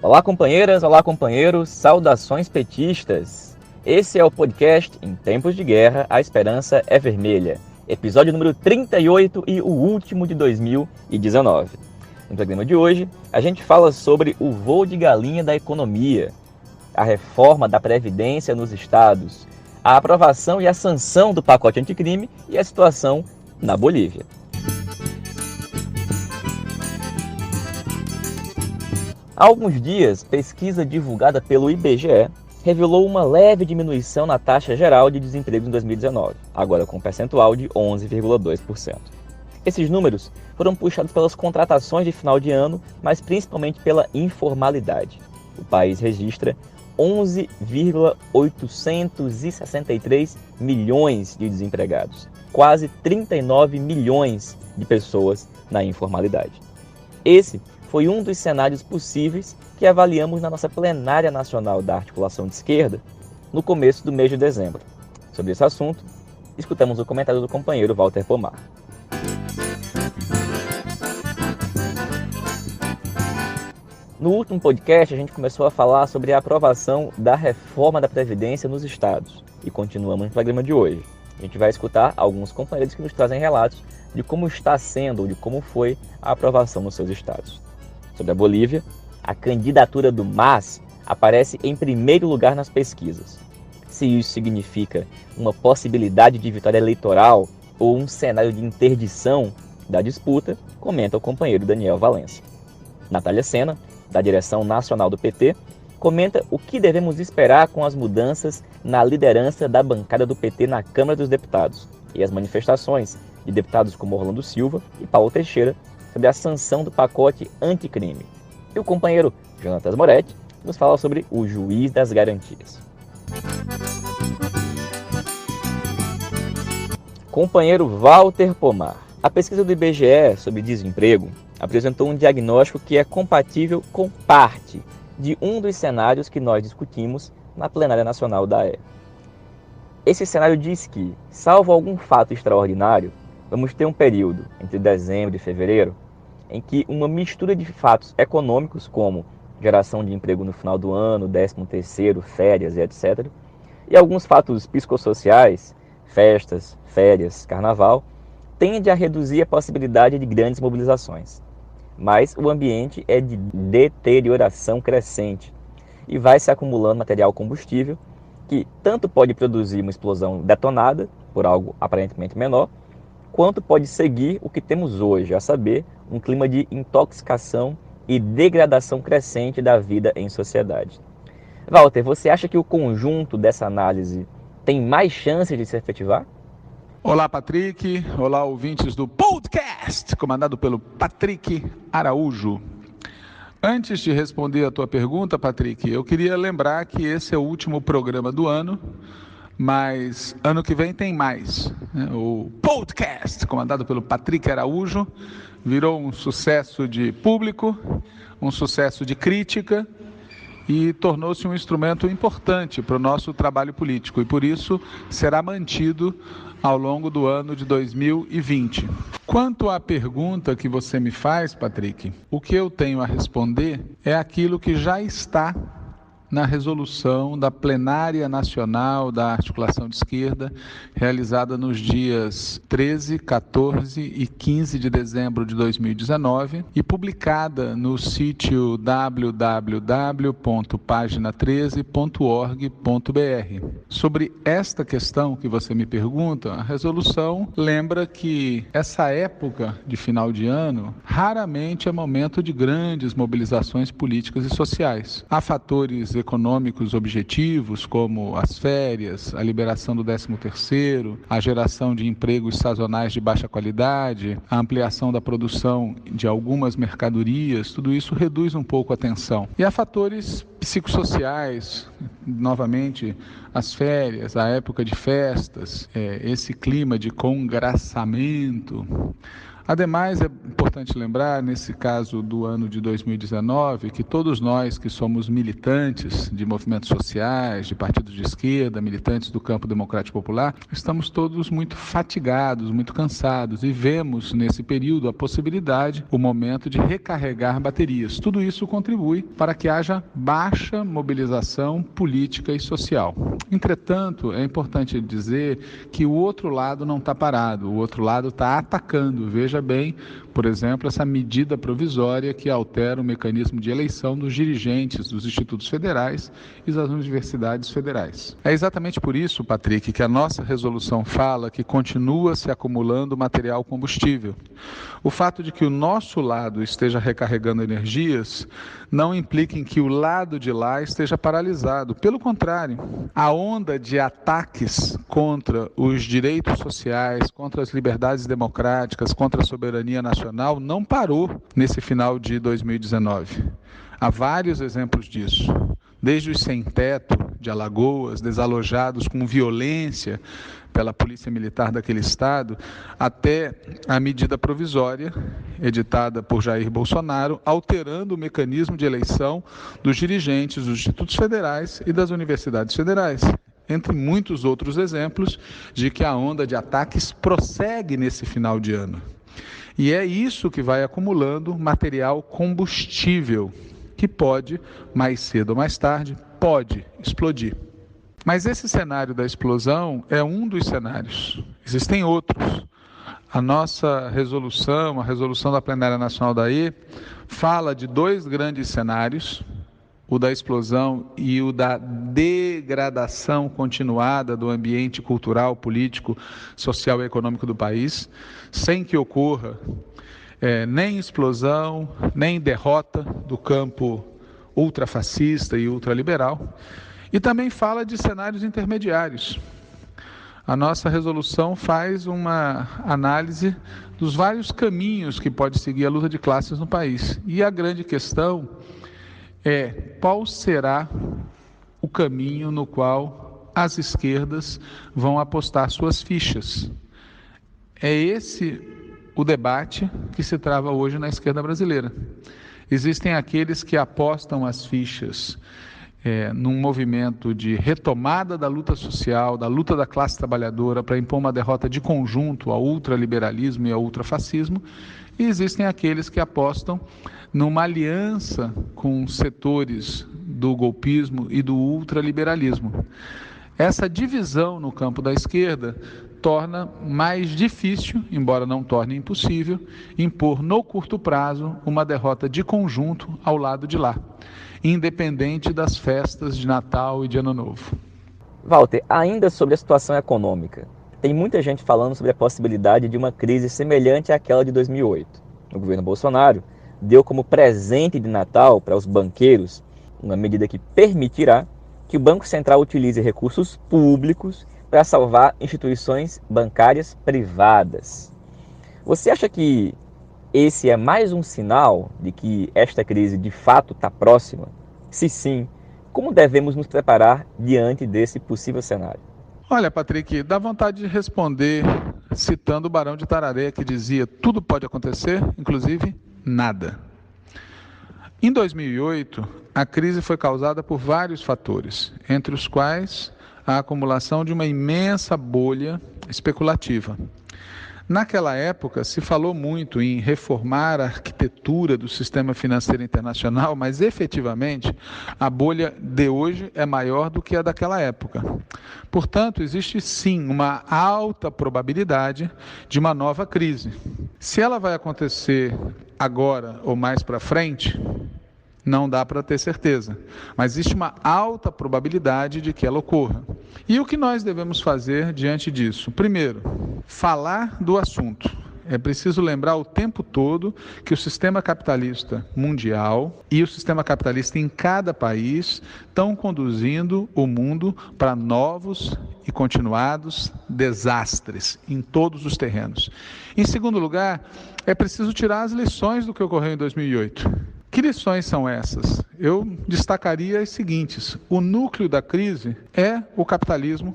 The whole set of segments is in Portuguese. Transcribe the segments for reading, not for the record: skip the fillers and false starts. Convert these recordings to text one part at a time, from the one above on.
Olá, companheiras, olá, companheiros, saudações petistas. Esse é o podcast Em Tempos de Guerra, a Esperança é Vermelha, episódio número 38 e o último de 2019. No programa de hoje, a gente fala sobre o voo de galinha da economia, a reforma da Previdência nos estados, a aprovação e a sanção do pacote anticrime e a situação na Bolívia. Há alguns dias, pesquisa divulgada pelo IBGE revelou uma leve diminuição na taxa geral de desemprego em 2019, agora com um percentual de 11,2%. Esses números foram puxados pelas contratações de final de ano, mas principalmente pela informalidade. O país registra 11,863 milhões de desempregados, quase 39 milhões de pessoas na informalidade. Esse foi um dos cenários possíveis que avaliamos na nossa plenária nacional da articulação de esquerda no começo do mês de dezembro. Sobre esse assunto, escutamos o comentário do companheiro Walter Pomar. No último podcast, a gente começou a falar sobre a aprovação da reforma da Previdência nos estados e continuamos no programa de hoje. A gente vai escutar alguns companheiros que nos trazem relatos de como está sendo ou de como foi a aprovação nos seus estados. Sobre a Bolívia, a candidatura do MAS aparece em primeiro lugar nas pesquisas. Se isso significa uma possibilidade de vitória eleitoral ou um cenário de interdição da disputa, comenta o companheiro Daniel Valença. Natália Sena, da direção nacional do PT, comenta o que devemos esperar com as mudanças na liderança da bancada do PT na Câmara dos Deputados e as manifestações de deputados como Orlando Silva e Paulo Teixeira sobre a sanção do pacote anticrime. E o companheiro Jonatas Moretti nos fala sobre o juiz das garantias. Companheiro Walter Pomar. A pesquisa do IBGE sobre desemprego apresentou um diagnóstico que é compatível com parte de um dos cenários que nós discutimos na plenária nacional da AE. Esse cenário diz que, salvo algum fato extraordinário, vamos ter um período entre dezembro e fevereiro em que uma mistura de fatos econômicos, como geração de emprego no final do ano, 13º, férias e etc., e alguns fatos psicossociais, festas, férias, carnaval, tende a reduzir a possibilidade de grandes mobilizações. Mas o ambiente é de deterioração crescente e vai se acumulando material combustível que tanto pode produzir uma explosão detonada por algo aparentemente menor, quanto pode seguir o que temos hoje, a saber, um clima de intoxicação e degradação crescente da vida em sociedade. Walter, você acha que o conjunto dessa análise tem mais chances de se efetivar? Olá, Patrick. Olá, ouvintes do podcast, comandado pelo Patrick Araújo. Antes de responder a tua pergunta, Patrick, eu queria lembrar que esse é o último programa do ano, mas ano que vem tem mais. O podcast, comandado pelo Patrick Araújo, virou um sucesso de público, um sucesso de crítica e tornou-se um instrumento importante para o nosso trabalho político e por isso será mantido ao longo do ano de 2020. Quanto à pergunta que você me faz, Patrick, o que eu tenho a responder é aquilo que já está na resolução da plenária nacional da articulação de esquerda, realizada nos dias 13, 14 e 15 de dezembro de 2019 e publicada no sítio www.pagina13.org.br. Sobre esta questão que você me pergunta, a resolução lembra que essa época de final de ano raramente é momento de grandes mobilizações políticas e sociais. Há fatores econômicos objetivos, como as férias, a liberação do 13º, a geração de empregos sazonais de baixa qualidade, a ampliação da produção de algumas mercadorias, tudo isso reduz um pouco a tensão. E há fatores psicossociais, novamente as férias, a época de festas, esse clima de congraçamento. Ademais, é importante lembrar, nesse caso do ano de 2019, que todos nós que somos militantes de movimentos sociais, de partidos de esquerda, militantes do campo democrático popular, estamos todos muito fatigados, muito cansados e vemos nesse período a possibilidade, o momento de recarregar baterias. Tudo isso contribui para que haja baixa mobilização política e social. Entretanto, é importante dizer que o outro lado não está parado, o outro lado está atacando. Veja bem, por exemplo, essa medida provisória que altera o mecanismo de eleição dos dirigentes dos institutos federais e das universidades federais. É exatamente por isso, Patrick, que a nossa resolução fala que continua se acumulando material combustível. O fato de que o nosso lado esteja recarregando energias não implica em que o lado de lá esteja paralisado. Pelo contrário, a onda de ataques contra os direitos sociais, contra as liberdades democráticas, contra a soberania nacional não parou nesse final de 2019. Há vários exemplos disso. Desde os sem-teto de Alagoas, desalojados com violência pela polícia militar daquele estado, até a medida provisória editada por Jair Bolsonaro, alterando o mecanismo de eleição dos dirigentes dos institutos federais e das universidades federais, entre muitos outros exemplos de que a onda de ataques prossegue nesse final de ano. E é isso que vai acumulando material combustível, que pode, mais cedo ou mais tarde, pode explodir. Mas esse cenário da explosão é um dos cenários. Existem outros. A nossa resolução, a resolução da Plenária Nacional da E, fala de dois grandes cenários, o da explosão e o da degradação continuada do ambiente cultural, político, social e econômico do país, sem que ocorra nem explosão, nem derrota do campo ultrafascista e ultraliberal. E também fala de cenários intermediários. A nossa resolução faz uma análise dos vários caminhos que pode seguir a luta de classes no país. E a grande questão é qual será o caminho no qual as esquerdas vão apostar suas fichas. É esse o debate que se trava hoje na esquerda brasileira. Existem aqueles que apostam as fichas num movimento de retomada da luta social, da luta da classe trabalhadora para impor uma derrota de conjunto ao ultraliberalismo e ao ultrafascismo, e existem aqueles que apostam numa aliança com setores do golpismo e do ultraliberalismo. Essa divisão no campo da esquerda torna mais difícil, embora não torne impossível, impor no curto prazo uma derrota de conjunto ao lado de lá, independente das festas de Natal e de Ano Novo. Walter, ainda sobre a situação econômica, tem muita gente falando sobre a possibilidade de uma crise semelhante àquela de 2008. O governo Bolsonaro deu como presente de Natal para os banqueiros uma medida que permitirá que o Banco Central utilize recursos públicos para salvar instituições bancárias privadas. Você acha que esse é mais um sinal de que esta crise de fato está próxima? Se sim, como devemos nos preparar diante desse possível cenário? Olha, Patrick, dá vontade de responder citando o Barão de Tarareia, que dizia: tudo pode acontecer, inclusive nada. Em 2008, a crise foi causada por vários fatores, entre os quais a acumulação de uma imensa bolha especulativa. Naquela época, se falou muito em reformar a arquitetura do sistema financeiro internacional, mas efetivamente a bolha de hoje é maior do que a daquela época. Portanto, existe sim uma alta probabilidade de uma nova crise. Se ela vai acontecer agora ou mais para frente, não dá para ter certeza, mas existe uma alta probabilidade de que ela ocorra. E o que nós devemos fazer diante disso? Primeiro, falar do assunto. É preciso lembrar o tempo todo que o sistema capitalista mundial e o sistema capitalista em cada país estão conduzindo o mundo para novos e continuados desastres em todos os terrenos. Em segundo lugar, é preciso tirar as lições do que ocorreu em 2008. Que lições são essas? eu destacaria as seguintes. O núcleo da crise é o capitalismo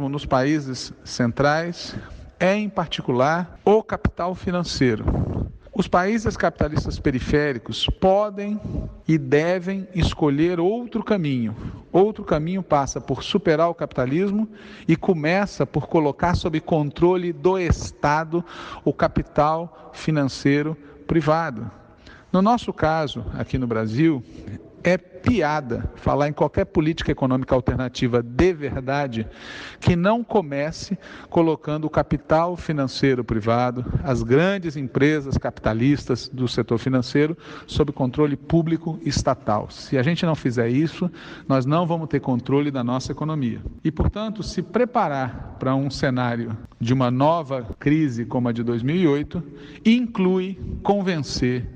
nos países centrais, em particular, o capital financeiro. Os países capitalistas periféricos podem e devem escolher outro caminho. Outro caminho passa por superar o capitalismo e começa por colocar sob controle do Estado o capital financeiro privado. No nosso caso, aqui no Brasil, é piada falar em qualquer política econômica alternativa de verdade que não comece colocando o capital financeiro privado, as grandes empresas capitalistas do setor financeiro, sob controle público estatal. Se a gente não fizer isso, nós não vamos ter controle da nossa economia. E, portanto, se preparar para um cenário de uma nova crise como a de 2008, inclui convencer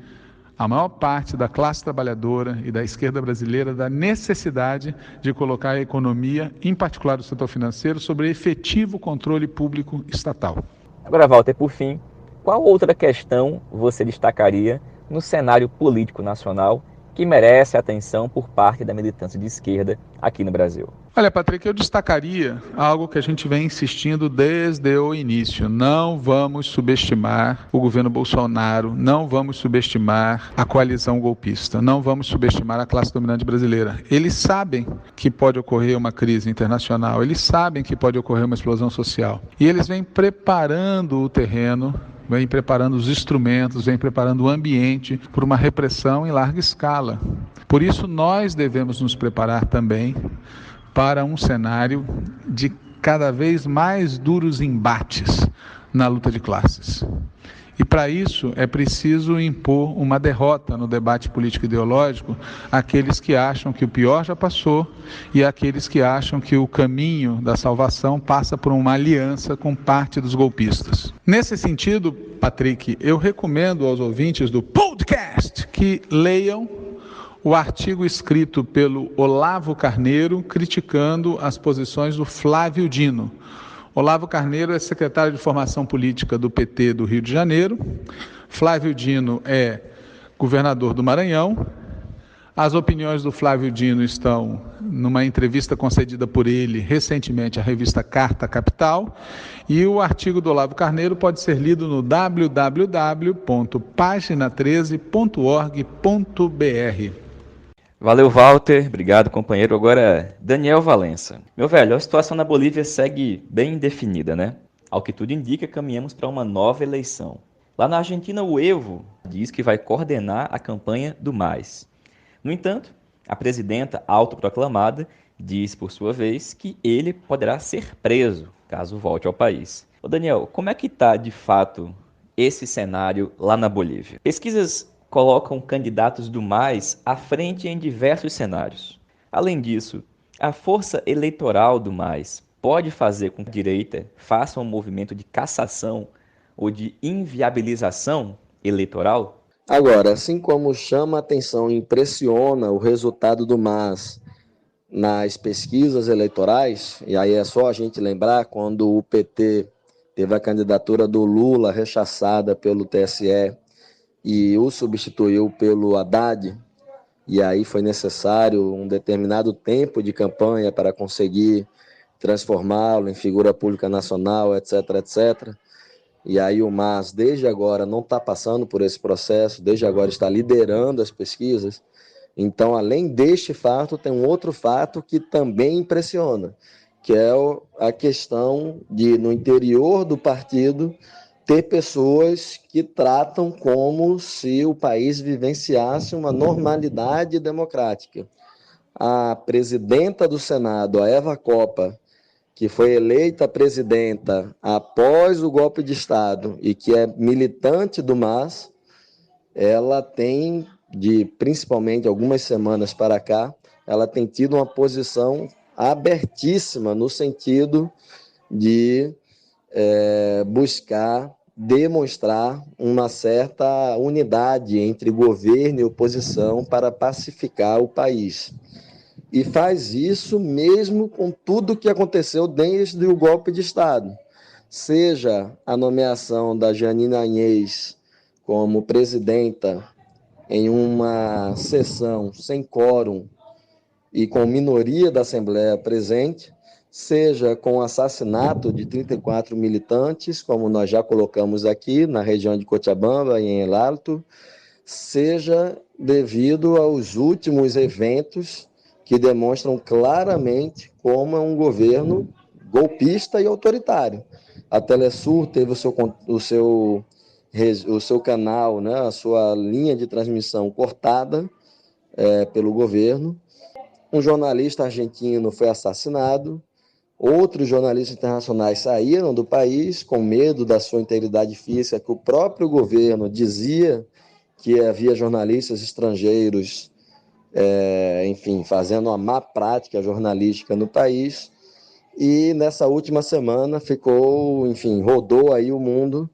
a maior parte da classe trabalhadora e da esquerda brasileira da necessidade de colocar a economia, em particular o setor financeiro, sob efetivo controle público estatal. Agora, Walter, por fim, qual outra questão você destacaria no cenário político nacional que merece atenção por parte da militância de esquerda aqui no Brasil? Olha, Patrick, eu destacaria algo que a gente vem insistindo desde o início. Não vamos subestimar o governo Bolsonaro, não vamos subestimar a coalizão golpista, não vamos subestimar a classe dominante brasileira. Eles sabem que pode ocorrer uma crise internacional, eles sabem que pode ocorrer uma explosão social. E eles vêm preparando o terreno, vem preparando os instrumentos, vem preparando o ambiente para uma repressão em larga escala. Por isso, nós devemos nos preparar também para um cenário de cada vez mais duros embates na luta de classes. E para isso é preciso impor uma derrota no debate político-ideológico àqueles que acham que o pior já passou e àqueles que acham que o caminho da salvação passa por uma aliança com parte dos golpistas. Nesse sentido, Patrick, eu recomendo aos ouvintes do podcast que leiam o artigo escrito pelo Olavo Carneiro criticando as posições do Flávio Dino. Olavo Carneiro é secretário de Formação Política do PT do Rio de Janeiro. Flávio Dino é governador do Maranhão. As opiniões do Flávio Dino estão numa entrevista concedida por ele recentemente à revista Carta Capital. E o artigo do Olavo Carneiro pode ser lido no www.pagina13.org.br. Valeu, Walter. Obrigado, companheiro. Agora, Daniel Valença. Meu velho, a situação na Bolívia segue bem indefinida, né? Ao que tudo indica, caminhamos para uma nova eleição. Lá na Argentina, o Evo diz que vai coordenar a campanha do MAS. No entanto, a presidenta autoproclamada diz, por sua vez, que ele poderá ser preso caso volte ao país. Ô Daniel, como é que está, de fato, esse cenário lá na Bolívia? Pesquisas colocam candidatos do MAS à frente em diversos cenários. Além disso, a força eleitoral do MAS pode fazer com que a direita faça um movimento de cassação ou de inviabilização eleitoral? Agora, assim como chama a atenção e impressiona o resultado do MAS nas pesquisas eleitorais, e aí é só a gente lembrar quando o PT teve a candidatura do Lula rechaçada pelo TSE e o substituiu pelo Haddad, e aí foi necessário um determinado tempo de campanha para conseguir transformá-lo em figura pública nacional, etc, etc. E aí o MAS, desde agora, não está passando por esse processo, desde agora está liderando as pesquisas. Então, além deste fato, tem um outro fato que também impressiona, que é a questão de, no interior do partido, ter pessoas que tratam como se o país vivenciasse uma normalidade democrática. A presidenta do Senado, a Eva Copa, que foi eleita presidenta após o golpe de Estado e que é militante do MAS, ela tem, principalmente algumas semanas para cá, ela tem tido uma posição abertíssima no sentido de buscar demonstrar uma certa unidade entre governo e oposição para pacificar o país. E faz isso mesmo com tudo que aconteceu desde o golpe de Estado, seja a nomeação da Janine Áñez como presidenta em uma sessão sem quórum e com minoria da Assembleia presente, seja com o assassinato de 34 militantes, como nós já colocamos aqui na região de Cochabamba e em El Alto, seja devido aos últimos eventos que demonstram claramente como é um governo golpista e autoritário. A Telesur teve o seu canal, né, a sua linha de transmissão cortada pelo governo. Um jornalista argentino foi assassinado. Outros jornalistas internacionais saíram do país com medo da sua integridade física, que o próprio governo dizia que havia jornalistas estrangeiros, enfim, fazendo uma má prática jornalística no país. E nessa última semana rodou aí o mundo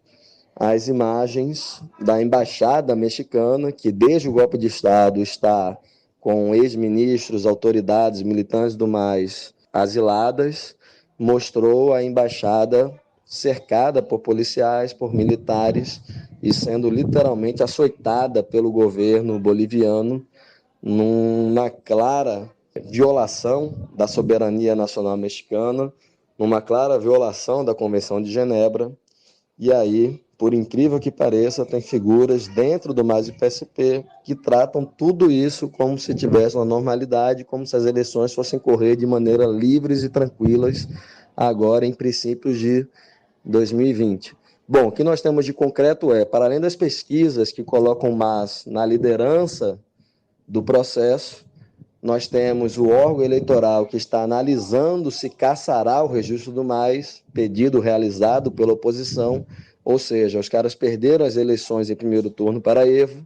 as imagens da embaixada mexicana, que desde o golpe de Estado está com ex-ministros, autoridades, militantes do mais asiladas, mostrou a embaixada cercada por policiais, por militares, e sendo literalmente açoitada pelo governo boliviano, numa clara violação da soberania nacional mexicana, numa clara violação da Convenção de Genebra. E aí, por incrível que pareça, tem figuras dentro do MAS e PSP que tratam tudo isso como se tivesse uma normalidade, como se as eleições fossem correr de maneira livres e tranquilas, agora em princípios de 2020. Bom, o que nós temos de concreto para além das pesquisas que colocam o MAS na liderança do processo, nós temos o órgão eleitoral que está analisando se cassará o registro do MAS, pedido realizado pela oposição, ou seja, os caras perderam as eleições em primeiro turno para Evo,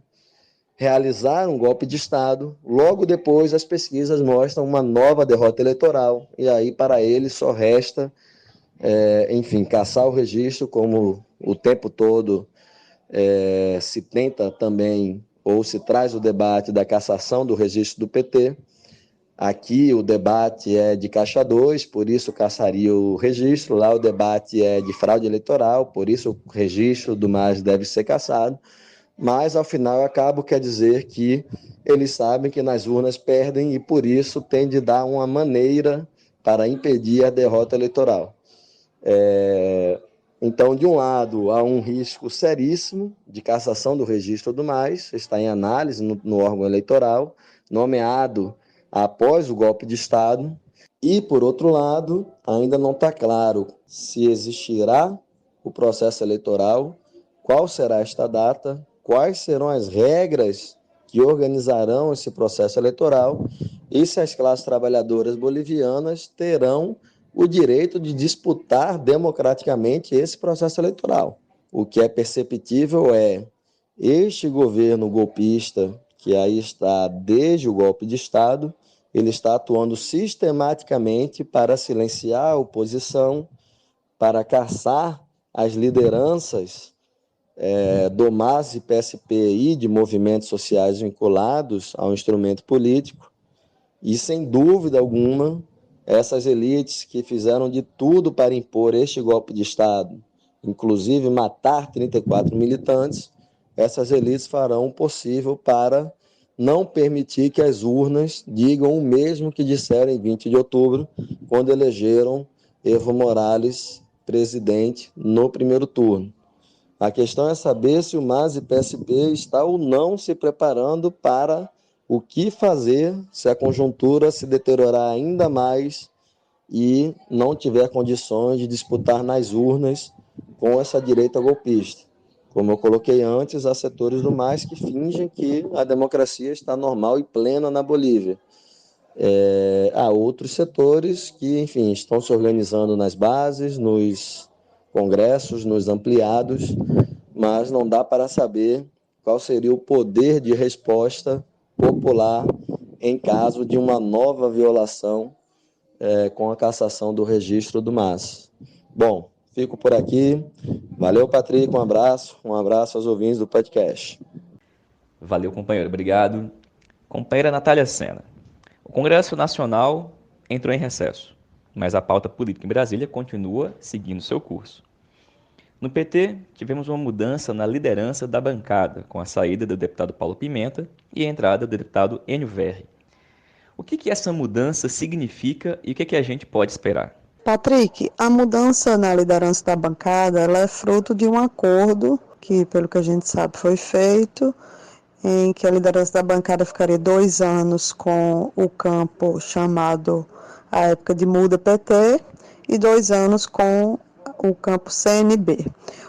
realizaram um golpe de Estado, logo depois as pesquisas mostram uma nova derrota eleitoral, e aí para eles só resta, cassar o registro, como o tempo todo se tenta também, ou se traz o debate da cassação do registro do PT. Aqui o debate é de caixa 2, por isso cassaria o registro. Lá o debate é de fraude eleitoral, por isso o registro do MAS deve ser cassado. Mas, ao final, quer dizer que eles sabem que nas urnas perdem e, por isso, tem de dar uma maneira para impedir a derrota eleitoral. Então, de um lado, há um risco seríssimo de cassação do registro do MAS, está em análise no órgão eleitoral, nomeado após o golpe de Estado, e, por outro lado, ainda não está claro se existirá o processo eleitoral, qual será esta data, quais serão as regras que organizarão esse processo eleitoral e se as classes trabalhadoras bolivianas terão o direito de disputar democraticamente esse processo eleitoral. O que é perceptível este governo golpista, que aí está desde o golpe de Estado, ele está atuando sistematicamente para silenciar a oposição, para caçar as lideranças do MAS e PSP e de movimentos sociais vinculados ao instrumento político, e sem dúvida alguma, essas elites que fizeram de tudo para impor este golpe de Estado, inclusive matar 34 militantes, essas elites farão o possível para não permitir que as urnas digam o mesmo que disseram em 20 de outubro, quando elegeram Evo Morales presidente no primeiro turno. A questão é saber se o MAS e PSP está ou não se preparando para o que fazer se a conjuntura se deteriorar ainda mais e não tiver condições de disputar nas urnas com essa direita golpista. Como eu coloquei antes, há setores do MAS que fingem que a democracia está normal e plena na Bolívia. Há outros setores que, enfim, estão se organizando nas bases, nos congressos, nos ampliados, mas não dá para saber qual seria o poder de resposta popular em caso de uma nova violação com a cassação do registro do MAS. Bom, fico por aqui. Valeu, Patrick, um abraço aos ouvintes do podcast. Valeu, companheiro, obrigado. Companheira Natália Sena. O Congresso Nacional entrou em recesso, mas a pauta política em Brasília continua seguindo seu curso. No PT, tivemos uma mudança na liderança da bancada, com a saída do deputado Paulo Pimenta e a entrada do deputado Enio Verri. O que essa mudança significa e o que a gente pode esperar? Patrick, a mudança na liderança da bancada ela é fruto de um acordo que, pelo que a gente sabe, foi feito, em que a liderança da bancada ficaria 2 anos com o campo chamado, à época de Muda PT, e 2 anos com o campo CNB.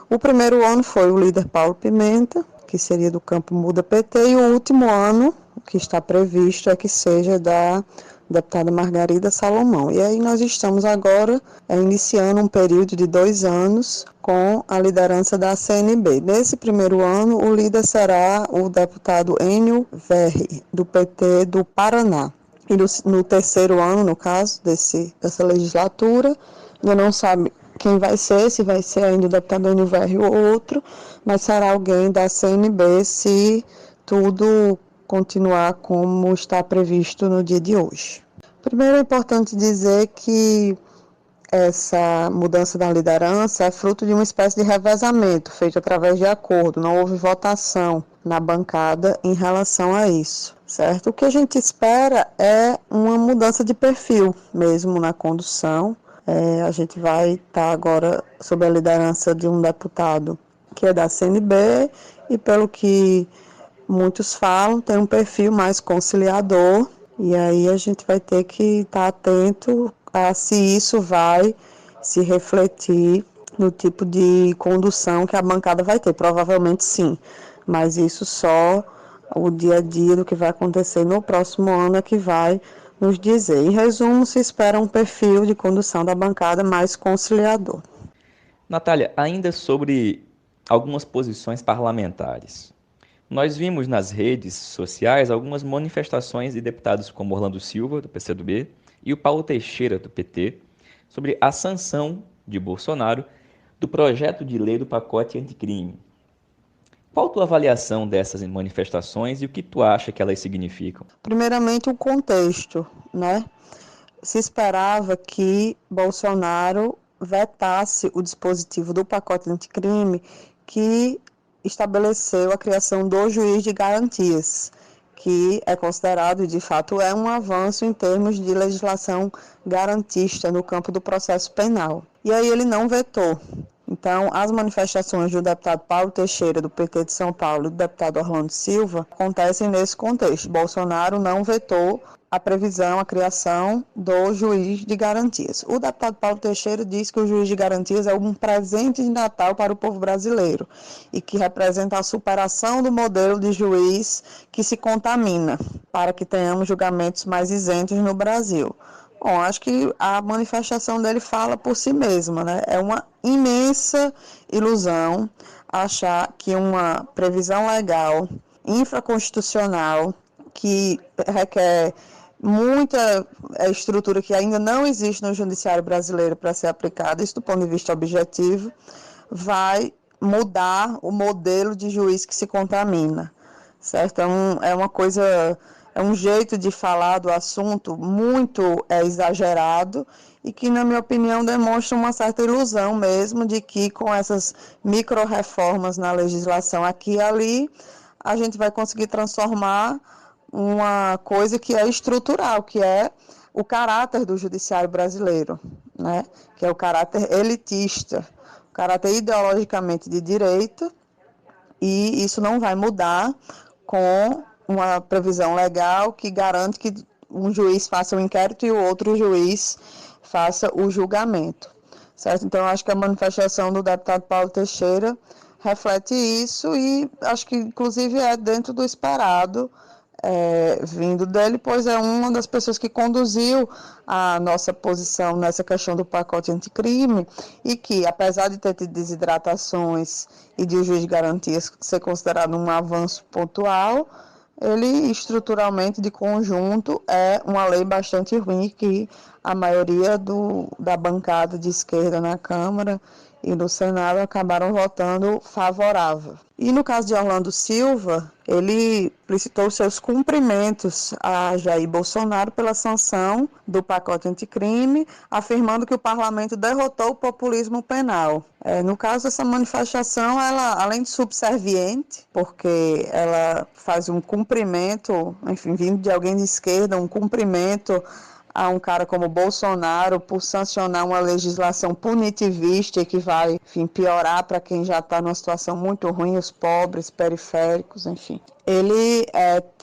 O primeiro ano foi o líder Paulo Pimenta, que seria do campo Muda PT, e o último ano, que está previsto, é que seja da deputada Margarida Salomão. E aí nós estamos agora iniciando um período de 2 anos com a liderança da CNB. Nesse primeiro ano, o líder será o deputado Enio Verri, do PT do Paraná. E no terceiro ano, no caso, dessa legislatura, ainda não sabe quem vai ser, se vai ser ainda o deputado Enio Verri ou outro, mas será alguém da CNB se tudo continuar como está previsto no dia de hoje. Primeiro é importante dizer que essa mudança da liderança é fruto de uma espécie de revezamento feito através de acordo, não houve votação na bancada em relação a isso, certo? O que a gente espera é uma mudança de perfil mesmo na condução. A gente vai estar agora sob a liderança de um deputado que é da CNB e, pelo que muitos falam, tem um perfil mais conciliador, e aí a gente vai ter que estar atento a se isso vai se refletir no tipo de condução que a bancada vai ter. Provavelmente sim, mas isso só o dia a dia do que vai acontecer no próximo ano é que vai nos dizer. Em resumo, se espera um perfil de condução da bancada mais conciliador. Natália, ainda sobre algumas posições parlamentares. Nós vimos nas redes sociais algumas manifestações de deputados como Orlando Silva, do PCdoB, e o Paulo Teixeira, do PT, sobre a sanção de Bolsonaro do projeto de lei do pacote anticrime. Qual a tua avaliação dessas manifestações e o que tu acha que elas significam? Primeiramente, o contexto, né? Se esperava que Bolsonaro vetasse o dispositivo do pacote anticrime que estabeleceu a criação do juiz de garantias, que é considerado, e de fato é um avanço em termos de legislação garantista no campo do processo penal. E aí ele não vetou. Então, as manifestações do deputado Paulo Teixeira, do PT de São Paulo, e do deputado Orlando Silva, acontecem nesse contexto. Bolsonaro não vetou a previsão, a criação do juiz de garantias. O deputado Paulo Teixeira diz que o juiz de garantias é um presente de Natal para o povo brasileiro e que representa a superação do modelo de juiz que se contamina, para que tenhamos julgamentos mais isentos no Brasil. Bom, acho que a manifestação dele fala por si mesma, né? É uma imensa ilusão achar que uma previsão legal, infraconstitucional, que requer muita estrutura que ainda não existe no judiciário brasileiro para ser aplicada, isso do ponto de vista objetivo, vai mudar o modelo de juiz que se contamina, certo? É uma coisa, é um jeito de falar do assunto muito exagerado e que, na minha opinião, demonstra uma certa ilusão mesmo de que com essas micro-reformas na legislação aqui e ali, a gente vai conseguir transformar uma coisa que é estrutural, que é o caráter do judiciário brasileiro, né? Que é o caráter elitista, o caráter ideologicamente de direita, e isso não vai mudar com uma previsão legal que garante que um juiz faça o inquérito e o outro juiz faça o julgamento, certo? Então, acho que a manifestação do deputado Paulo Teixeira reflete isso e acho que, inclusive, é dentro do esperado, vindo dele, pois é uma das pessoas que conduziu a nossa posição nessa questão do pacote anticrime e que, apesar de ter tido desidratações e de o juiz de garantias ser considerado um avanço pontual, ele estruturalmente, de conjunto, é uma lei bastante ruim que a maioria da bancada de esquerda na Câmara e no Senado acabaram votando favorável. E no caso de Orlando Silva, ele licitou seus cumprimentos a Jair Bolsonaro pela sanção do pacote anticrime, afirmando que o parlamento derrotou o populismo penal. No caso dessa manifestação, ela, além de subserviente, porque ela faz um cumprimento, enfim, vindo de alguém de esquerda, um cumprimento a um cara como Bolsonaro por sancionar uma legislação punitivista que vai, enfim, piorar para quem já está numa situação muito ruim, os pobres, periféricos, enfim. Ele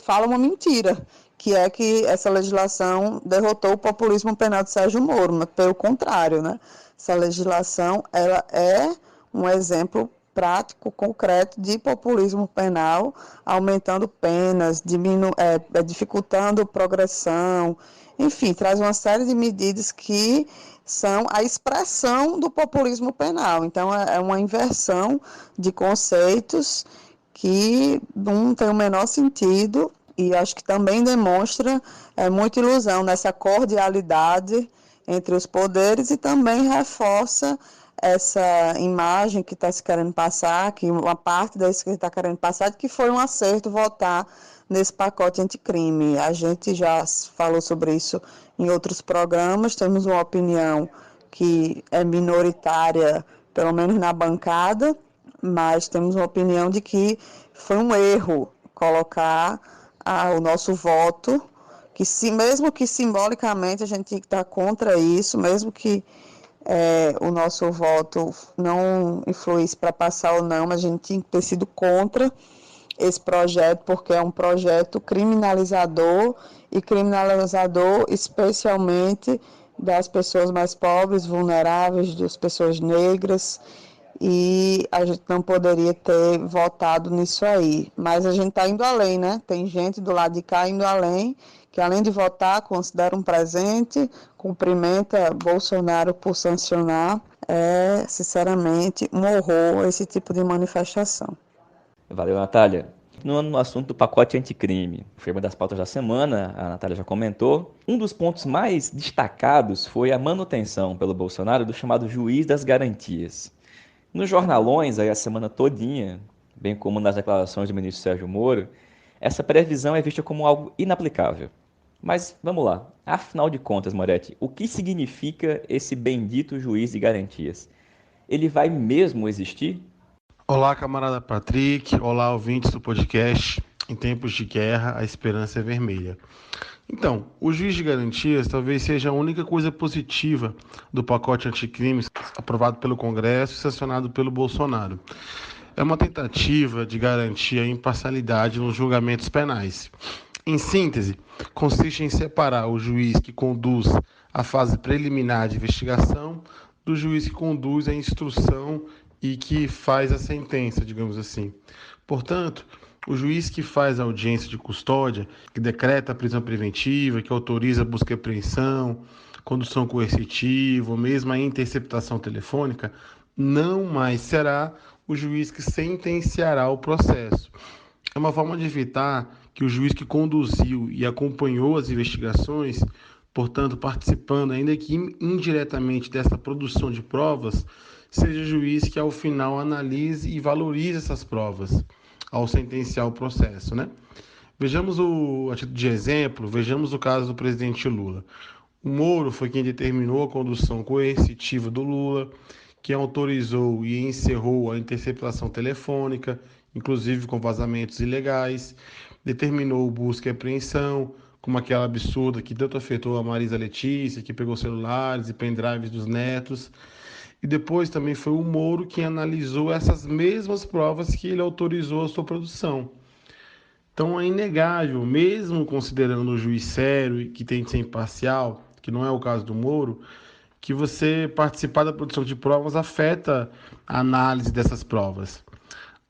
fala uma mentira, que é que essa legislação derrotou o populismo penal de Sérgio Moro, mas pelo contrário, né? Essa legislação ela é um exemplo prático, concreto de populismo penal, aumentando penas, dificultando progressão, enfim, traz uma série de medidas que são a expressão do populismo penal. Então, é uma inversão de conceitos que não tem o menor sentido e acho que também demonstra muita ilusão nessa cordialidade entre os poderes e também reforça essa imagem que está se querendo passar, que uma parte da esquerda está querendo passar, de que foi um acerto votar nesse pacote anticrime. A gente já falou sobre isso em outros programas, temos uma opinião que é minoritária, pelo menos na bancada, mas temos uma opinião de que foi um erro colocar o nosso voto, que mesmo que simbolicamente a gente tem que estar contra isso, mesmo que o nosso voto não influísse para passar ou não, mas a gente tinha que ter sido contra esse projeto, porque é um projeto criminalizador especialmente das pessoas mais pobres, vulneráveis, das pessoas negras, e a gente não poderia ter votado nisso aí. Mas a gente está indo além, né? Tem gente do lado de cá indo além, que além de votar, considera um presente, cumprimenta Bolsonaro por sancionar. É, sinceramente, um horror esse tipo de manifestação. Valeu, Natália. Continuando no assunto do pacote anticrime, foi uma das pautas da semana, a Natália já comentou. Um dos pontos mais destacados foi a manutenção pelo Bolsonaro do chamado juiz das garantias. Nos jornalões, aí a semana todinha, bem como nas declarações do ministro Sérgio Moro, essa previsão é vista como algo inaplicável. Mas vamos lá, afinal de contas, Moretti, o que significa esse bendito juiz de garantias? Ele vai mesmo existir? Olá, camarada Patrick. Olá, ouvintes do podcast. Em tempos de guerra, a esperança é vermelha. Então, o juiz de garantias talvez seja a única coisa positiva do pacote anticrimes aprovado pelo Congresso e sancionado pelo Bolsonaro. É uma tentativa de garantir a imparcialidade nos julgamentos penais. Em síntese, consiste em separar o juiz que conduz a fase preliminar de investigação do juiz que conduz a instrução e que faz a sentença, digamos assim. Portanto, o juiz que faz a audiência de custódia, que decreta a prisão preventiva, que autoriza a busca e apreensão, condução coercitiva, ou mesmo a interceptação telefônica, não mais será o juiz que sentenciará o processo. É uma forma de evitar que o juiz que conduziu e acompanhou as investigações, portanto, participando, ainda que indiretamente, dessa produção de provas, seja o juiz que, ao final, analise e valorize essas provas ao sentenciar o processo, né? Vejamos a título de exemplo, vejamos o caso do presidente Lula. O Moro foi quem determinou a condução coercitiva do Lula, quem autorizou e encerrou a interceptação telefônica, inclusive com vazamentos ilegais, determinou busca e apreensão, como aquela absurda que tanto afetou a Marisa Letícia, que pegou celulares e pendrives dos netos. E depois também foi o Moro quem analisou essas mesmas provas que ele autorizou a sua produção. Então é inegável, mesmo considerando o juiz sério e que tem de ser imparcial, que não é o caso do Moro, que você participar da produção de provas afeta a análise dessas provas.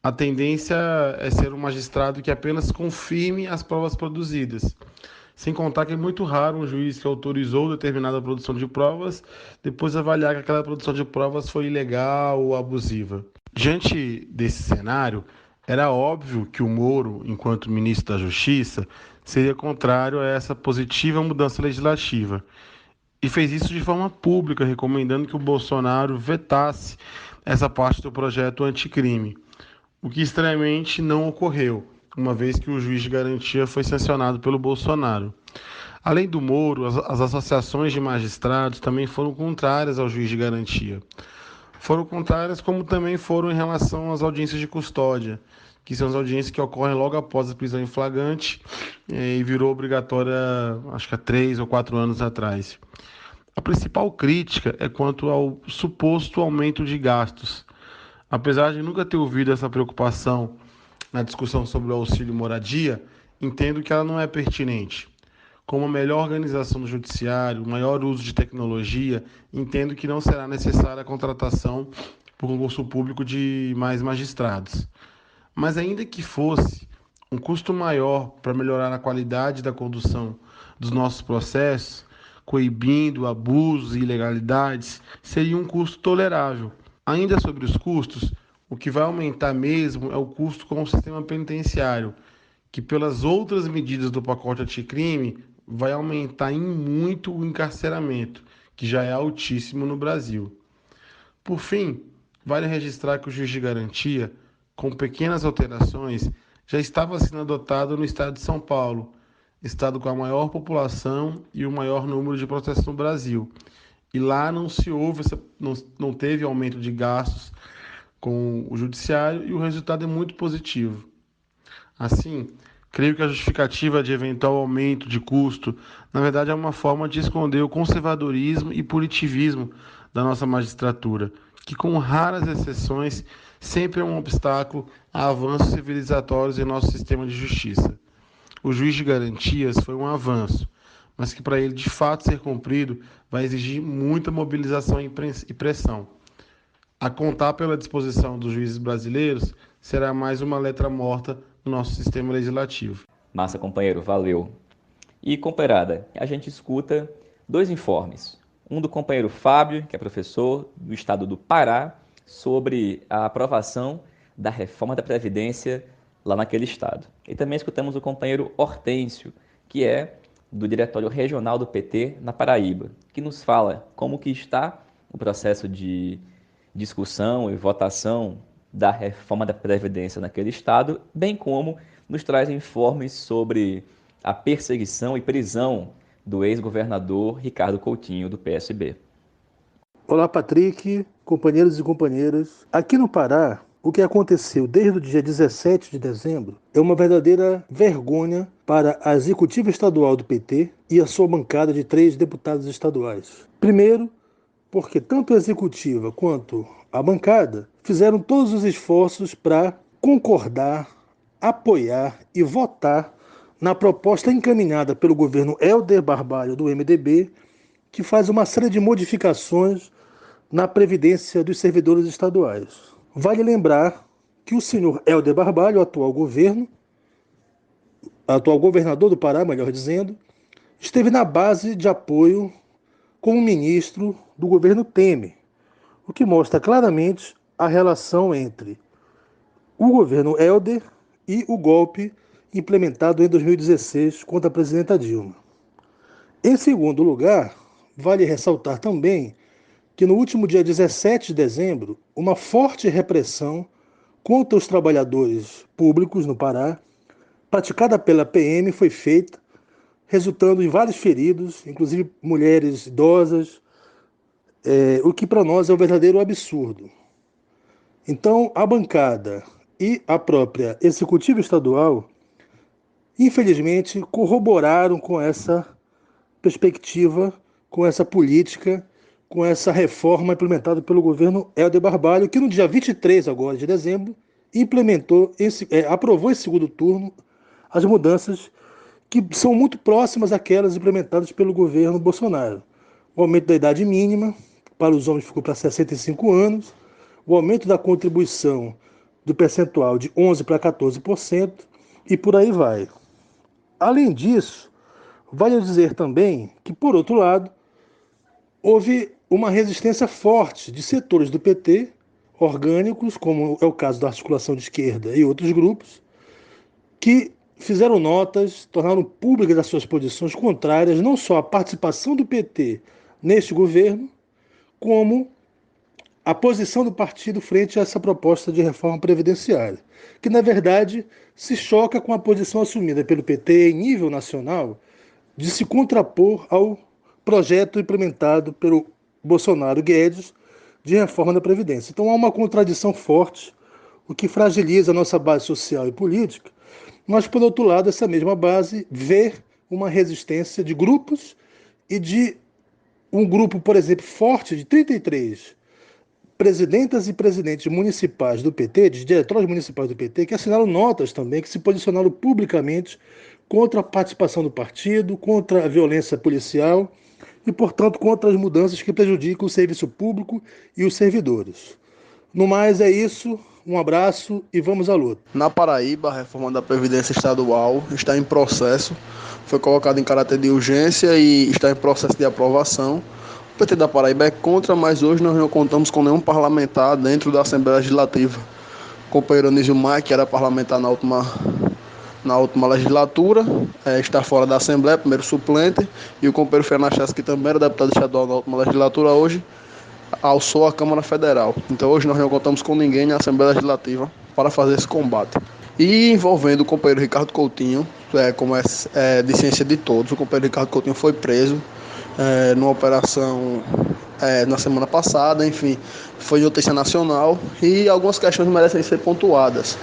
A tendência é ser um magistrado que apenas confirme as provas produzidas. Sem contar que é muito raro um juiz que autorizou determinada produção de provas depois avaliar que aquela produção de provas foi ilegal ou abusiva. Diante desse cenário, era óbvio que o Moro, enquanto ministro da Justiça, seria contrário a essa positiva mudança legislativa. E fez isso de forma pública, recomendando que o Bolsonaro vetasse essa parte do projeto anticrime. o que estranhamente não ocorreu, uma vez que o juiz de garantia foi sancionado pelo Bolsonaro. Além do Moro, as associações de magistrados também foram contrárias ao juiz de garantia. Foram contrárias como também foram em relação às audiências de custódia, que são as audiências que ocorrem logo após a prisão em flagrante e virou obrigatória, acho que há 3 ou 4 anos atrás. A principal crítica é quanto ao suposto aumento de gastos. Apesar de nunca ter ouvido essa preocupação na discussão sobre o auxílio moradia, entendo que ela não é pertinente. Com uma melhor organização do judiciário, maior uso de tecnologia, entendo que não será necessária a contratação por concurso público de mais magistrados. Mas ainda que fosse um custo maior para melhorar a qualidade da condução dos nossos processos, coibindo abusos e ilegalidades, seria um custo tolerável. Ainda sobre os custos, o que vai aumentar mesmo é o custo com o sistema penitenciário, que pelas outras medidas do pacote anticrime vai aumentar em muito o encarceramento, que já é altíssimo no Brasil. Por fim, vale registrar que o juiz de garantia, com pequenas alterações, já estava sendo adotado no estado de São Paulo, estado com a maior população e o maior número de processos no Brasil. E lá não teve aumento de gastos com o judiciário e o resultado é muito positivo. Assim, creio que a justificativa de eventual aumento de custo, na verdade, é uma forma de esconder o conservadorismo e punitivismo da nossa magistratura, que com raras exceções sempre é um obstáculo a avanços civilizatórios em nosso sistema de justiça. O juiz de garantias foi um avanço, mas que para ele de fato ser cumprido vai exigir muita mobilização e pressão. A contar pela disposição dos juízes brasileiros, será mais uma letra morta no nosso sistema legislativo. Massa, companheiro, valeu. E, companheirada, a gente escuta 2 informes. Um do companheiro Fábio, que é professor do estado do Pará, sobre a aprovação da reforma da Previdência lá naquele estado. E também escutamos o companheiro Hortêncio, que é do Diretório Regional do PT na Paraíba, que nos fala como que está o processo de discussão e votação da reforma da Previdência naquele estado, bem como nos traz informes sobre a perseguição e prisão do ex-governador Ricardo Coutinho, do PSB. Olá, Patrick, companheiros e companheiras. Aqui no Pará, o que aconteceu desde o dia 17 de dezembro é uma verdadeira vergonha para a executiva estadual do PT e a sua bancada de 3 deputados estaduais. Primeiro, porque tanto a executiva quanto a bancada fizeram todos os esforços para concordar, apoiar e votar na proposta encaminhada pelo governo Helder Barbalho do MDB, que faz uma série de modificações na Previdência dos servidores estaduais. Vale lembrar que o senhor Helder Barbalho, atual governador do Pará, melhor dizendo, esteve na base de apoio como ministro do governo Temer, o que mostra claramente a relação entre o governo Helder e o golpe implementado em 2016 contra a presidenta Dilma. Em segundo lugar, vale ressaltar também que no último dia 17 de dezembro, uma forte repressão contra os trabalhadores públicos no Pará, praticada pela PM, foi feita, resultando em vários feridos, inclusive mulheres idosas, o que para nós é um verdadeiro absurdo. Então, a bancada e a própria executiva estadual, infelizmente, corroboraram com essa perspectiva, com essa política, com essa reforma implementada pelo governo Helder Barbalho, que no dia 23 agora de dezembro aprovou em segundo turno as mudanças que são muito próximas àquelas implementadas pelo governo Bolsonaro. O aumento da idade mínima para os homens ficou para 65 anos, o aumento da contribuição do percentual de 11% para 14% e por aí vai. Além disso, vale dizer também que, por outro lado, houve uma resistência forte de setores do PT, orgânicos, como é o caso da articulação de esquerda e outros grupos, que fizeram notas, tornaram públicas as suas posições contrárias não só à participação do PT neste governo, como a posição do partido frente a essa proposta de reforma previdenciária, que na verdade se choca com a posição assumida pelo PT em nível nacional de se contrapor ao projeto implementado pelo Bolsonaro Guedes de reforma da Previdência. Então há uma contradição forte, o que fragiliza a nossa base social e política, mas, por outro lado, essa mesma base vê uma resistência de grupos e de um grupo, por exemplo, forte de 33 presidentas e presidentes municipais do PT, de diretórios municipais do PT, que assinaram notas também, que se posicionaram publicamente contra a participação do partido, contra a violência policial e, portanto, contra as mudanças que prejudicam o serviço público e os servidores. No mais, é isso. Um abraço e vamos à luta. Na Paraíba, a reforma da Previdência Estadual está em processo, foi colocada em caráter de urgência e está em processo de aprovação. O PT da Paraíba é contra, mas hoje nós não contamos com nenhum parlamentar dentro da Assembleia Legislativa. O companheiro Anísio Maia, que era parlamentar na última legislatura, está fora da Assembleia, primeiro suplente, e o companheiro Fernachás, que também era deputado estadual na última legislatura, hoje alçou a Câmara Federal. Então hoje nós não contamos com ninguém na Assembleia Legislativa para fazer esse combate. E envolvendo o companheiro Ricardo Coutinho, como de ciência de todos, o companheiro Ricardo Coutinho foi preso numa operação na semana passada, enfim, foi notícia nacional e algumas questões merecem ser pontuadas.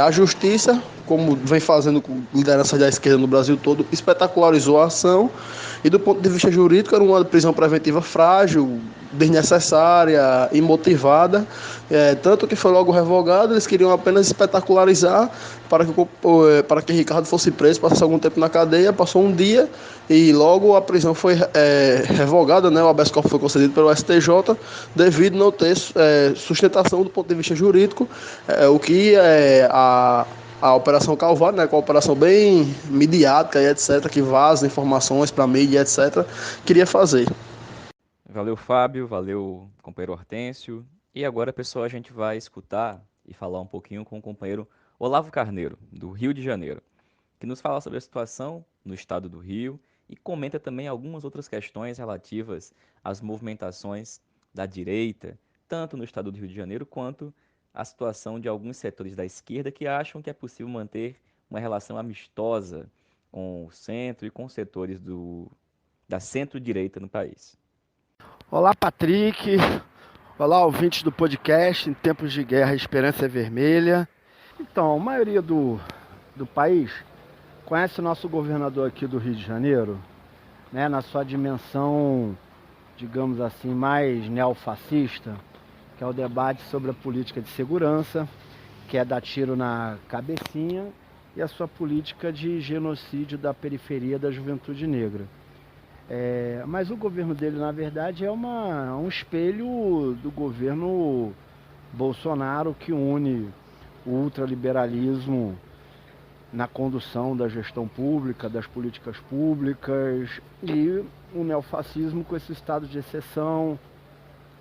A Justiça, como vem fazendo com lideranças da esquerda no Brasil todo, espetacularizou a ação e do ponto de vista jurídico era uma prisão preventiva frágil, desnecessária, imotivada, tanto que foi logo revogado. Eles queriam apenas espetacularizar para que Ricardo fosse preso, passasse algum tempo na cadeia, passou um dia e logo a prisão foi revogada, né? O habeas corpus foi concedido pelo STJ devido não ter sustentação do ponto de vista jurídico, o que a Operação Calvário, né, com a operação bem midiática e etc., que vaza informações para a mídia, etc., queria fazer. Valeu, Fábio, valeu, companheiro Hortêncio. E agora, pessoal, a gente vai escutar e falar um pouquinho com o companheiro Olavo Carneiro, do Rio de Janeiro, que nos fala sobre a situação no estado do Rio e comenta também algumas outras questões relativas às movimentações da direita, tanto no estado do Rio de Janeiro quanto a situação de alguns setores da esquerda que acham que é possível manter uma relação amistosa com o centro e com os setores da centro-direita no país. Olá, Patrick. Olá, ouvintes do podcast Em Tempos de Guerra, a Esperança é Vermelha. Então, a maioria do país conhece o nosso governador aqui do Rio de Janeiro, né, na sua dimensão, digamos assim, mais neofascista, que é o debate sobre a política de segurança, que é dar tiro na cabecinha, e a sua política de genocídio da periferia da juventude negra. Mas o governo dele, na verdade, é um espelho do governo Bolsonaro, que une o ultraliberalismo na condução da gestão pública, das políticas públicas, e o neofascismo com esse estado de exceção.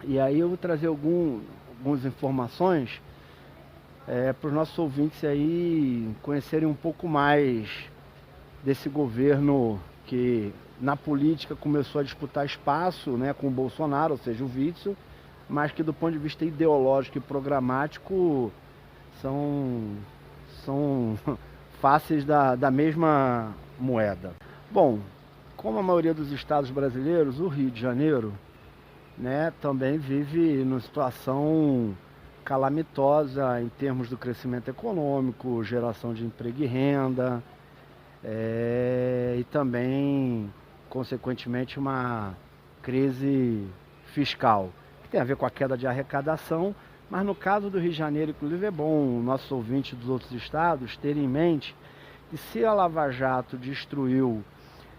E aí eu vou trazer algumas informações para os nossos ouvintes aí conhecerem um pouco mais desse governo que na política começou a disputar espaço, né, com o Bolsonaro, ou seja, o Witzel, mas que do ponto de vista ideológico e programático são faces da mesma moeda. Bom, como a maioria dos estados brasileiros, o Rio de Janeiro, né, também vive numa situação calamitosa em termos do crescimento econômico, geração de emprego e renda, e também, consequentemente, uma crise fiscal, que tem a ver com a queda de arrecadação, mas no caso do Rio de Janeiro, inclusive, é bom nossos ouvintes dos outros estados terem em mente que se a Lava Jato destruiu,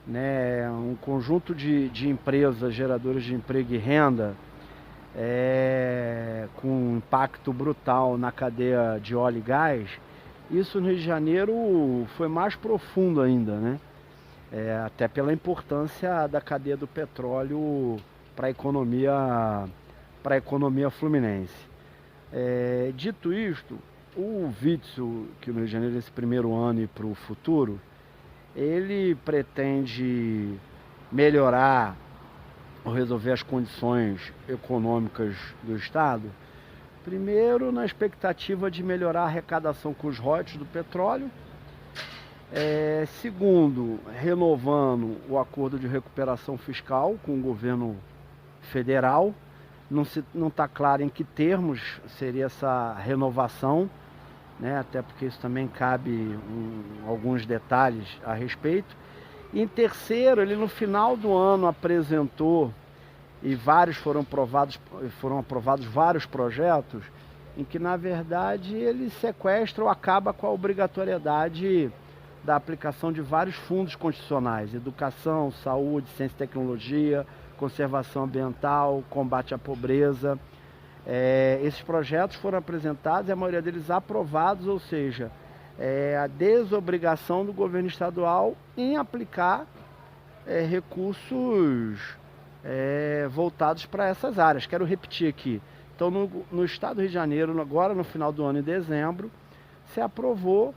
né, um conjunto de empresas geradoras de emprego e renda, com um impacto brutal na cadeia de óleo e gás, isso no Rio de Janeiro foi mais profundo ainda, né? Até pela importância da cadeia do petróleo para a economia fluminense. Dito isto, o Witzel, que no Rio de Janeiro esse primeiro ano e para o futuro, ele pretende melhorar resolver as condições econômicas do Estado? Primeiro, na expectativa de melhorar a arrecadação com os royalties do petróleo. Segundo, renovando o acordo de recuperação fiscal com o governo federal. Não está claro em que termos seria essa renovação, né? Até porque isso também cabe alguns detalhes a respeito. E em terceiro, ele no final do ano apresentou, e foram aprovados vários projetos, em que na verdade ele sequestra ou acaba com a obrigatoriedade da aplicação de vários fundos constitucionais: educação, saúde, ciência e tecnologia, conservação ambiental, combate à pobreza. Esses projetos foram apresentados e a maioria deles aprovados, ou seja, a desobrigação do governo estadual em aplicar recursos voltados para essas áreas. Quero repetir aqui. Então, no estado do Rio de Janeiro, agora no final do ano, em dezembro, se aprovou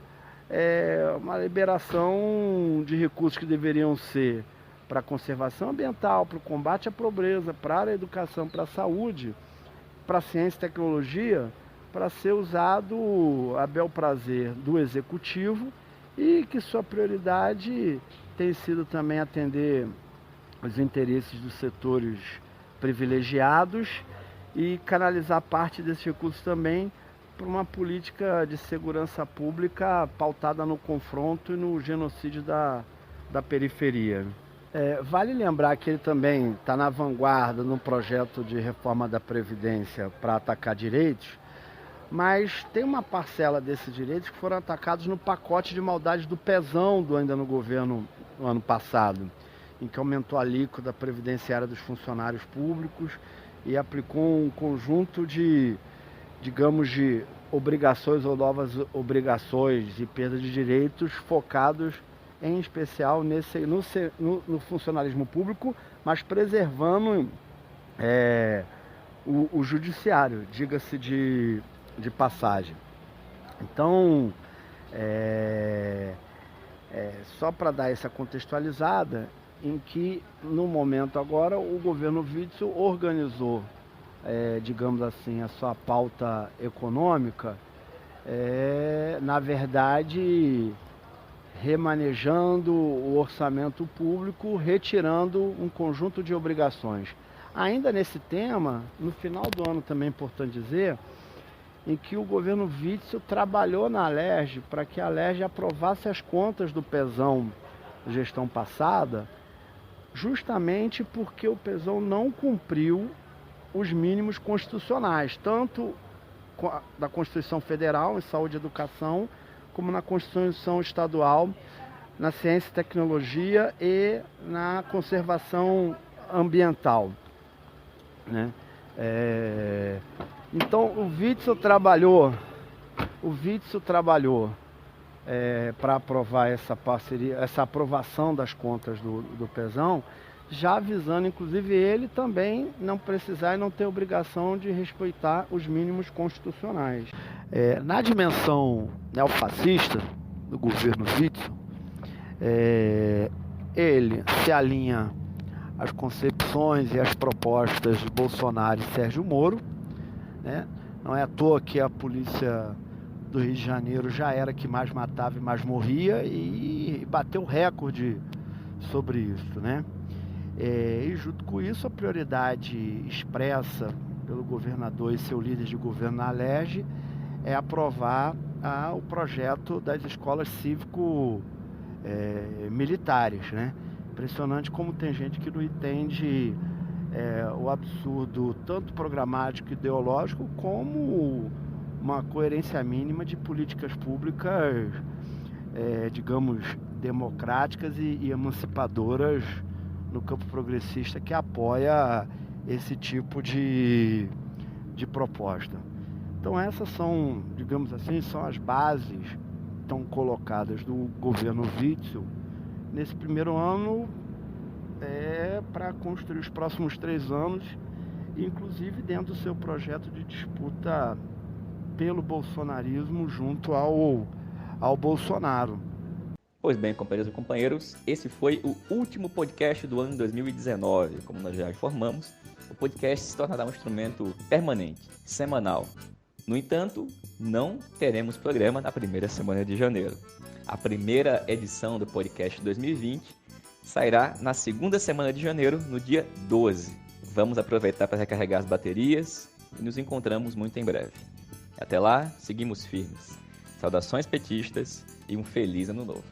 uma liberação de recursos que deveriam ser para a conservação ambiental, para o combate à pobreza, para a educação, para a saúde, para a ciência e tecnologia, para ser usado a bel prazer do executivo, e que sua prioridade tem sido também atender os interesses dos setores privilegiados e canalizar parte desses recursos também para uma política de segurança pública pautada no confronto e no genocídio da periferia. Vale lembrar que ele também está na vanguarda no projeto de reforma da Previdência para atacar direitos, mas tem uma parcela desses direitos que foram atacados no pacote de maldades do Pezão ainda no governo no ano passado, em que aumentou a alíquota previdenciária dos funcionários públicos e aplicou um conjunto de, digamos, de obrigações ou novas obrigações e perda de direitos focados em especial no funcionalismo público, mas preservando o judiciário, diga-se de passagem. Então, só para dar essa contextualizada, em que no momento agora o governo Witzel organizou, digamos assim, a sua pauta econômica, na verdade, remanejando o orçamento público, retirando um conjunto de obrigações. Ainda nesse tema, no final do ano também é importante dizer, em que o governo Witzel trabalhou na Alerj para que a Alerj aprovasse as contas do Pezão gestão passada, justamente porque o Pezão não cumpriu os mínimos constitucionais, tanto da Constituição Federal em saúde e educação, como na Constituição Estadual, na ciência e tecnologia e na conservação ambiental, né? Então o Witzel trabalhou para aprovar essa parceria, essa aprovação das contas do Pezão, já avisando inclusive ele também não precisar e não ter obrigação de respeitar os mínimos constitucionais. Na dimensão neofascista do governo Witzel, ele se alinha às concepções e às propostas de Bolsonaro e Sérgio Moro, né? Não é à toa que a polícia do Rio de Janeiro já era que mais matava e mais morria, e bateu recorde sobre isso, né? E junto com isso, a prioridade expressa pelo governador e seu líder de governo na Alerj é aprovar o projeto das escolas cívico-militares, né? Impressionante como tem gente que não entende o absurdo tanto programático e ideológico como uma coerência mínima de políticas públicas, digamos, democráticas e emancipadoras no campo progressista, que apoia esse tipo de proposta. Então essas são, digamos assim, são as bases que estão colocadas do governo Witzel nesse primeiro ano, para construir os próximos 3 anos, inclusive dentro do seu projeto de disputa pelo bolsonarismo junto ao Bolsonaro. Pois bem, companheiros e companheiros, esse foi o último podcast do ano 2019. Como nós já informamos, o podcast se tornará um instrumento permanente, semanal. No entanto, não teremos programa na primeira semana de janeiro. A primeira edição do podcast 2020 sairá na segunda semana de janeiro, no dia 12. Vamos aproveitar para recarregar as baterias e nos encontramos muito em breve. Até lá, seguimos firmes. Saudações petistas e um feliz ano novo.